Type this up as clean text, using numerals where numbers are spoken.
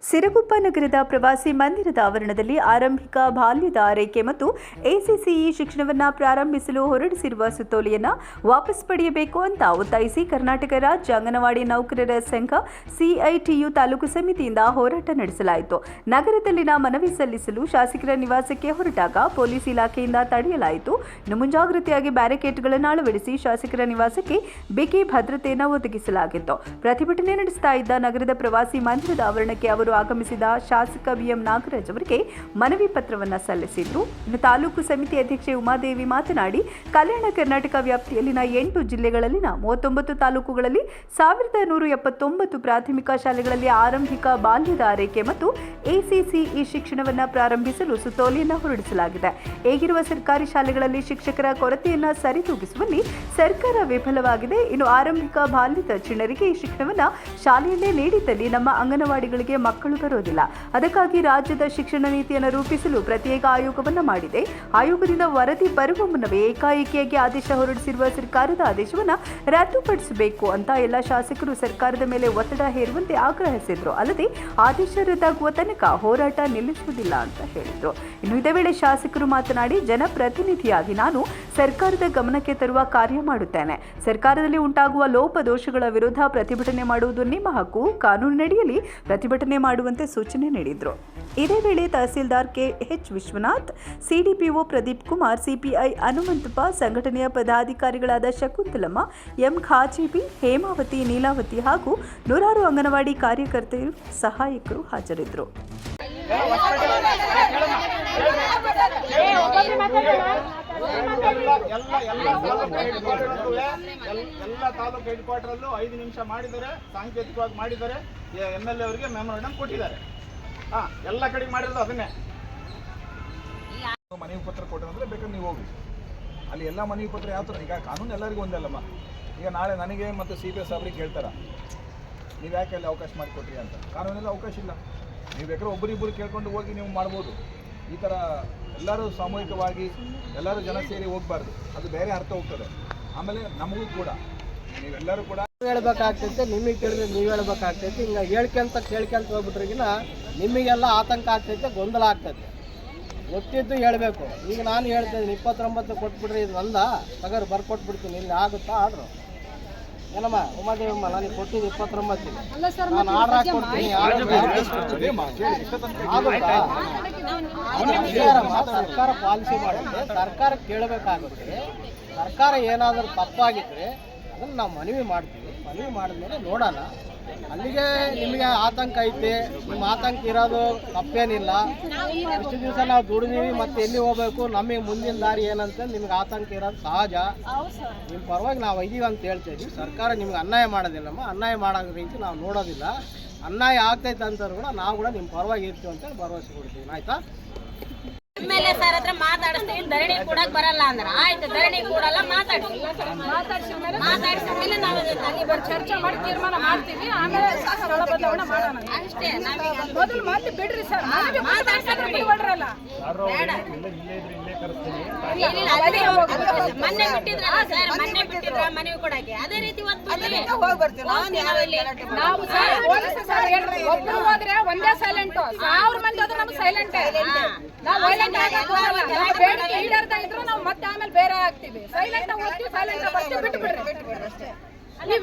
ಸಿರಗುಪ್ಪ ನಗರದ ಪ್ರವಾಸಿ ಮಂದಿರದ ಆವರಣದಲ್ಲಿ ಆರಂಭಿಕ ಬಾಲ್ಯದ ಆರೈಕೆ ಮತ್ತು ಎಸಿಸಿಇ ಶಿಕ್ಷಣವನ್ನು ಪ್ರಾರಂಭಿಸಲು ಹೊರಡಿಸಿರುವ ಸುತ್ತೋಲೆಯನ್ನು ವಾಪಸ್ ಪಡೆಯಬೇಕು ಅಂತ ಒತ್ತಾಯಿಸಿ ಕರ್ನಾಟಕ ರಾಜ್ಯ ಅಂಗನವಾಡಿ ನೌಕರರ ಸಂಘ ಸಿಐಟಿಯು ತಾಲೂಕು ಸಮಿತಿಯಿಂದ ಹೋರಾಟ ನಡೆಸಲಾಯಿತು. ನಗರದಲ್ಲಿನ ಮನವಿ ಸಲ್ಲಿಸಲು ಶಾಸಕರ ನಿವಾಸಕ್ಕೆ ಹೊರಟಾಗ ಪೊಲೀಸ್ ಇಲಾಖೆಯಿಂದ ತಡೆಯಲಾಯಿತು. ಇನ್ನು ಮುಂಜಾಗ್ರತೆಯಾಗಿ ಬ್ಯಾರಿಕೇಡ್ಗಳನ್ನು ಅಳವಡಿಸಿ ಶಾಸಕರ ನಿವಾಸಕ್ಕೆ ಬಿಗಿ ಭದ್ರತೆಯನ್ನು ಒದಗಿಸಲಾಗಿತ್ತು. ಪ್ರತಿಭಟನೆ ನಡೆಸ್ತಾ ಇದ್ದ ನಗರದ ಪ್ರವಾಸಿ ಮಂದಿರದ ಆವರಣಕ್ಕೆ ಅವರು ಆಗಮಿಸಿದ ಶಾಸಕ ಬಿಎಂ ನಾಗರಾಜ್ ಅವರಿಗೆ ಮನವಿ ಪತ್ರವನ್ನು ಸಲ್ಲಿಸಿದ್ರು. ಇನ್ನು ತಾಲೂಕು ಸಮಿತಿ ಅಧ್ಯಕ್ಷೆ ಉಮಾದೇವಿ ಮಾತನಾಡಿ, ಕಲ್ಯಾಣ ಕರ್ನಾಟಕ ವ್ಯಾಪ್ತಿಯಲ್ಲಿನ 8 ಜಿಲ್ಲೆಗಳಲ್ಲಿನ 39 ತಾಲೂಕುಗಳಲ್ಲಿ 1179 ಪ್ರಾಥಮಿಕ ಶಾಲೆಗಳಲ್ಲಿ ಆರಂಭಿಕ ಬಾಲ್ಯದ ಆರೈಕೆ ಮತ್ತು ಎಸಿಸಿಇ ಶಿಕ್ಷಣವನ್ನು ಪ್ರಾರಂಭಿಸಲು ಸುತ್ತೋಲೆಯನ್ನು ಹೊರಡಿಸಲಾಗಿದೆ. ಈಗಿರುವ ಸರ್ಕಾರಿ ಶಾಲೆಗಳಲ್ಲಿ ಶಿಕ್ಷಕರ ಕೊರತೆಯನ್ನು ಸರಿದೂಗಿಸುವಲ್ಲಿ ಸರ್ಕಾರ ವಿಫಲವಾಗಿದೆ. ಇನ್ನು ಆರಂಭಿಕ ಬಾಲ್ಯದ ಚಿಣ್ಣರಿಗೆ ಈ ಶಿಕ್ಷಣವನ್ನು ಶಾಲೆಯಲ್ಲೇ ನೀಡಿದ್ದಲ್ಲಿ ನಮ್ಮ ಅಂಗನವಾಡಿಗಳಿಗೆ ಮಕ್ಕಳು ಬರೋದಿಲ್ಲ. ಅದಕ್ಕಾಗಿ ರಾಜ್ಯದ ಶಿಕ್ಷಣ ನೀತಿಯನ್ನು ರೂಪಿಸಲು ಪ್ರತ್ಯೇಕ ಆಯೋಗವನ್ನು ಮಾಡಿದೆ. ಆಯೋಗದಿಂದ ವರದಿ ಬರುವ ಮುನ್ನವೇ ಏಕಾಏಕಿಯಾಗಿ ಆದೇಶ ಹೊರಡಿಸಿರುವ ಸರ್ಕಾರದ ಆದೇಶವನ್ನು ರದ್ದುಪಡಿಸಬೇಕು ಅಂತ ಎಲ್ಲ ಶಾಸಕರು ಸರ್ಕಾರದ ಮೇಲೆ ಒತ್ತಡ ಹೇರುವಂತೆ ಆಗ್ರಹಿಸಿದ್ರು. ಅಲ್ಲದೆ ಆದೇಶ ರದ್ದಾಗುವ ತನಕ ಹೋರಾಟ ನಿಲ್ಲಿಸುವುದಿಲ್ಲ ಅಂತ ಹೇಳಿದ್ರು. ಇನ್ನು ಇದೇ ವೇಳೆ ಶಾಸಕರು ಮಾತನಾಡಿ, ಜನಪ್ರತಿನಿಧಿಯಾಗಿ ನಾನು ಸರ್ಕಾರದ ಗಮನಕ್ಕೆ ತರುವ ಕಾರ್ಯ ಮಾಡುತ್ತೇನೆ. ಸರ್ಕಾರದಲ್ಲಿ ಉಂಟಾಗುವ ಲೋಪದೋಷಗಳ ವಿರುದ್ಧ ಪ್ರತಿಭಟನೆ ಮಾಡುವುದು ನಿಮ್ಮ ಹಕ್ಕು. ಕಾನೂನಿನಡಿಯಲ್ಲಿ ಪ್ರತಿಭಟನೆ ಮಾಡುವಂತೆ ಸೂಚನೆ ನೀಡಿದರು. ಇದೇ ವೇಳೆ tahsildar K H Vishwanath, CDPO Pradeep Kumar, CPI Hanumanthappa, ಸಂಘಟನೆಯ ಪದಾಧಿಕಾರಿಗಳಾದ ಶಕುಂತಲಮ್ಮ, ಎಂ ಖಾಜಿಬಿ, ಹೇಮಾವತಿ, ನೀಲಾವತಿ ಹಾಗೂ ನೂರಾರು ಅಂಗನವಾಡಿ ಕಾರ್ಯಕರ್ತರು, ಸಹಾಯಕರು ಹಾಜರಿದ್ದರು. ಎಲ್ಲ ತಾಲೂಕು ಹೆಡ್ ಕ್ವಾರ್ಟರ್ ಅಲ್ಲೂ 5 ನಿಮಿಷ ಮಾಡಿದ್ದಾರೆ, ಸಾಂಕೇತಿಕವಾಗಿ ಮಾಡಿದ್ದಾರೆ. MLA ಅವರಿಗೆ ಮೆಮೊರಾಂಡಮ್ ಕೊಟ್ಟಿದ್ದಾರೆ. ಎಲ್ಲ ಕಡೆ ಮಾಡಿರೋದು ಅದನ್ನೇ. ಮನವಿ ಪತ್ರ ಕೊಟ್ಟರೆ ಬೇಕಾದ್ರೆ ನೀವು ಹೋಗಿ ಅಲ್ಲಿ ಎಲ್ಲ ಮನವಿ ಪತ್ರ ಯಾವ ಥರ, ಈಗ ಕಾನೂನು ಎಲ್ಲರಿಗೂ ಒಂದಲ್ಲಮ್ಮ. ಈಗ ನಾಳೆ ನನಗೆ ಮತ್ತು CPS ಅವ್ರಿಗೆ ಹೇಳ್ತಾರೆ, ನೀವು ಯಾಕೆ ಅಲ್ಲಿ ಅವಕಾಶ ಮಾಡಿಕೊಟ್ರಿ ಅಂತ. ಕಾನೂನಲ್ಲಿ ಅವಕಾಶ ಇಲ್ಲ. ನೀವು ಬೇಕಾದ್ರೆ ಒಬ್ಬರಿಬ್ಬರು ಕೇಳ್ಕೊಂಡು ಹೋಗಿ ನೀವು ಮಾಡ್ಬೋದು. ಈ ಥರ ಎಲ್ಲರೂ ಸಾಮೂಹಿಕವಾಗಿ ಎಲ್ಲರೂ ಜನ ಸೇರಿ ಹೋಗಬಾರ್ದು, ಅದು ಬೇರೆ ಅರ್ಥ ಹೋಗ್ತದೆ. ಆಮೇಲೆ ನಮಗೂ ಕೂಡ ನೀವೆಲ್ಲರೂ ಕೂಡ ಹೇಳ್ಬೇಕಾಗ್ತೈತೆ, ನಿಮಗೆ ಕೇಳಿದ್ರೆ ನೀವು ಹೇಳ್ಬೇಕಾಗ್ತೈತೆ. ಹಿಂಗೆ ಕೇಳ್ಕೊಂತ ಹೋಗ್ಬಿಟ್ರಿಗಿನ ನಿಮಗೆಲ್ಲ ಆತಂಕ ಆಗ್ತೈತೆ, ಗೊಂದಲ ಆಗ್ತೈತೆ. ಗೊತ್ತಿದ್ದು ಹೇಳಬೇಕು. ಈಗ ನಾನು ಹೇಳ್ತಾಯಿದ್ದೀನಿ 29 ಕೊಟ್ಬಿಡ್ರಿ, ಇದು ನಂದ ತಗರ್ ಬರ್ಕೊಟ್ಬಿಡ್ತೀನಿ, ಇಲ್ಲಿ ಆಗುತ್ತಾ ಆರ್ಡ್ರು? ಏನಮ್ಮ ಉಮಾದೇವಮ್ಮ, ನನಗೆ ಕೊಟ್ಟಿದ್ದು 29, ನಾನು ಆರ್ಡ್ರ್ ಹಾಕ್ಕೊಡ್ತೀನಿ. ಸರ್ಕಾರ ಪಾಲಿಸಿ ಮಾಡುತ್ತೆ, ಸರ್ಕಾರ ಕೇಳಬೇಕಾಗುತ್ತೆ. ಸರ್ಕಾರ ಏನಾದರೂ ತಪ್ಪಾಗಿದ್ದರೆ ಅದನ್ನು ನಾವು ಮನವಿ ಮಾಡ್ತೀವಿ. ಮನವಿ ಮಾಡಿದ್ಮೇಲೆ ನೋಡೋಣ. ಅಲ್ಲಿಗೆ ನಿಮಗೆ ಆತಂಕ ಐತೆ, ನಿಮ್ಮ ಆತಂಕ ಇರೋದು ತಪ್ಪೇನಿಲ್ಲ. ಇಷ್ಟು ದಿವಸ ನಾವು ದುಡಿದೀವಿ, ಮತ್ತೆ ಎಲ್ಲಿ ಹೋಗಬೇಕು, ನಮಗೆ ಮುಂದಿನ ದಾರಿ ಏನಂತ ನಿಮ್ಗೆ ಆತಂಕ ಇರೋದು ಸಹಜ. ನಿಮ್ಮ ಪರವಾಗಿ ನಾವು ಇದೀವಿ ಅಂತ ಹೇಳ್ತಾ ಇದ್ದೀವಿ. ಸರ್ಕಾರ ನಿಮ್ಗೆ ಅನ್ಯಾಯ ಮಾಡೋದಿಲ್ಲಮ್ಮ, ಅನ್ಯಾಯ ಮಾಡೋ ರೀತಿ ನಾವು ನೋಡೋದಿಲ್ಲ. ಅನ್ಯಾಯ ಆಗ್ತೈತೆ ಅಂತಾರೆ ಕೂಡ ನಾವು ಕೂಡ ನಿಮ್ಮ ಪರವಾಗಿ ಇರ್ತೀವಿ ಅಂತ ಭರವಸೆ ಕೊಡ್ತೀವಿ. ಆಯ್ತಾ? MLA ಸರ್ ಹತ್ರ ಮಾತಾಡಿಸ್ತೀವಿ, ಧರಣಿ ಕೂಡಕ್ ಬರಲ್ಲ ಅಂದ್ರೆ ಆಯ್ತು, ಧರಣಿ ಕೂಡಲ್ಲ, ಮಾತಾಡಿಸಿದ ಮೇಲೆ ನಾವು ಅಲ್ಲಿ ಚರ್ಚೆ ಮಾಡಿ ತೀರ್ಮಾನ ಮಾಡ್ತೀವಿ. ಆಮೇಲೆ ಸ್ಥಳ ಬದಲಾವಣೆ ಮಾಡೋಣ ಅಷ್ಟೇ. ಮೊದಲು ಮತ್ತೆ ಬಿಡ್ರಿ ಸರ್, ಮಾತಾಡ್ಸಲ್ಲ. ಮೊನ್ನೆ ಬಿಟ್ಟಿದ್ರಲ್ಲ ಸರ್, ಮೊನ್ನೆ ಬಿಟ್ಟಿದ್ರ ಮನವಿ ಕೊಡಕ್ಕೆ, ಅದೇ ರೀತಿ ನಾವು ಒಬ್ರು ಹೋದ್ರೆ ಒಂದೇ ಸೈಲೆಂಟ್, 1000 ಮಂದಿ ಹೋದ್ರೆ ನಮ್ಗೆ ಸೈಲೆಂಟ್. ನಾವು ವೈಲೆಂಟ್ ಬೇಡಿಕೆ ಈಡೇರ್ತಾ ಇದ್ರು ನಾವು ಮತ್ತೆ ಆಮೇಲೆ ಬೇರೆ ಆಗ್ತೀವಿ. ಸೈಲೆಂಟ್ ಹೋಗ್ತೀವಿ, ಸೈಲೆಂಟ್ ಬರ್ತೀವಿ, ಬಿಟ್ಟು ಬಿಡ್ರಿ.